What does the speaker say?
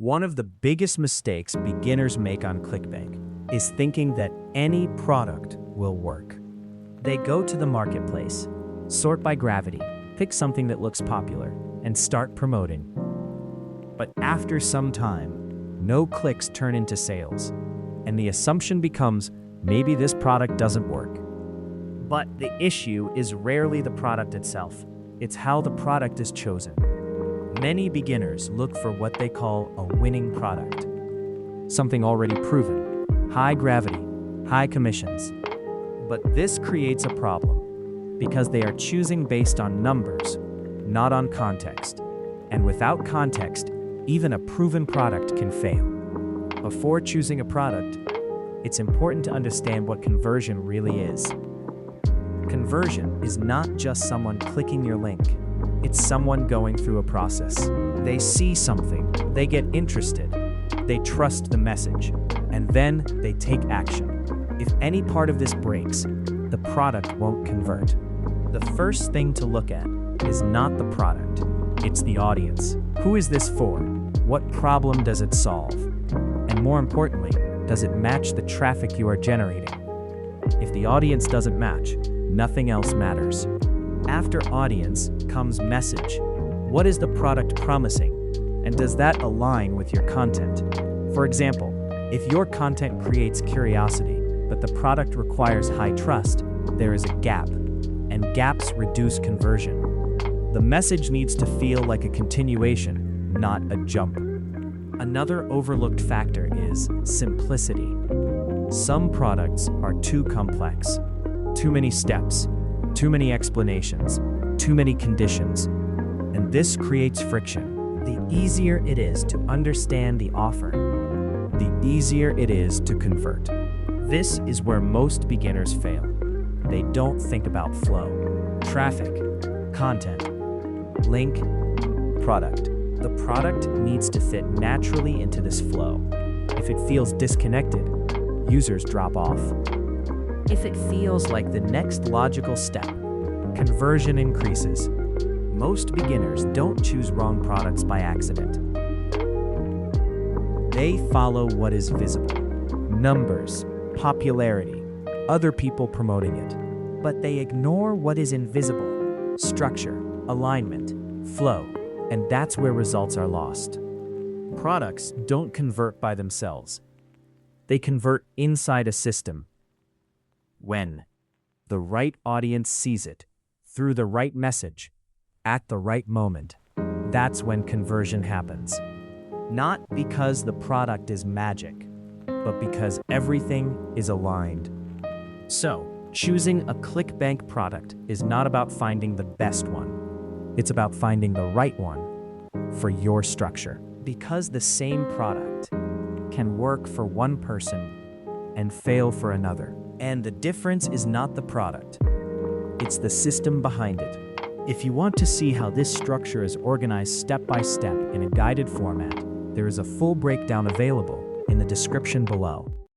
One of the biggest mistakes beginners make on ClickBank is thinking that any product will work. They go to the marketplace, sort by gravity, pick something that looks popular, and start promoting. But after some time, no clicks turn into sales, and the assumption becomes maybe this product doesn't work. But the issue is rarely the product itself, it's how the product is chosen. Many beginners look for what they call a winning product, something already proven, high gravity, high commissions. But this creates a problem because they are choosing based on numbers, not on context. And without context, even a proven product can fail. Before choosing a product, it's important to understand what conversion really is. Conversion is not just someone clicking your link. It's someone going through a process. They see something, they get interested, they trust the message, and then they take action. If any part of this breaks, the product won't convert. The first thing to look at is not the product, it's the audience. Who is this for? What problem does it solve? And more importantly, does it match the traffic you are generating? If the audience doesn't match, nothing else matters. After audience comes message. What is the product promising? And does that align with your content? For example, if your content creates curiosity, but the product requires high trust, there is a gap, and gaps reduce conversion. The message needs to feel like a continuation, not a jump. Another overlooked factor is simplicity. Some products are too complex, too many steps, too many explanations, too many conditions, and this creates friction. The easier it is to understand the offer, the easier it is to convert. This is where most beginners fail. They don't think about flow, traffic, content, link, product. The product needs to fit naturally into this flow. If it feels disconnected, users drop off. If it feels like the next logical step, conversion increases. Most beginners don't choose wrong products by accident. They follow what is visible. Numbers, popularity, other people promoting it. But they ignore what is invisible. Structure, alignment, flow, and that's where results are lost. Products don't convert by themselves. They convert inside a system. When the right audience sees it, through the right message, at the right moment, that's when conversion happens. Not because the product is magic, but because everything is aligned. So, choosing a ClickBank product is not about finding the best one. It's about finding the right one for your structure. Because the same product can work for one person and fail for another. And the difference is not the product, it's the system behind it. If you want to see how this structure is organized step by step in a guided format, there is a full breakdown available in the description below.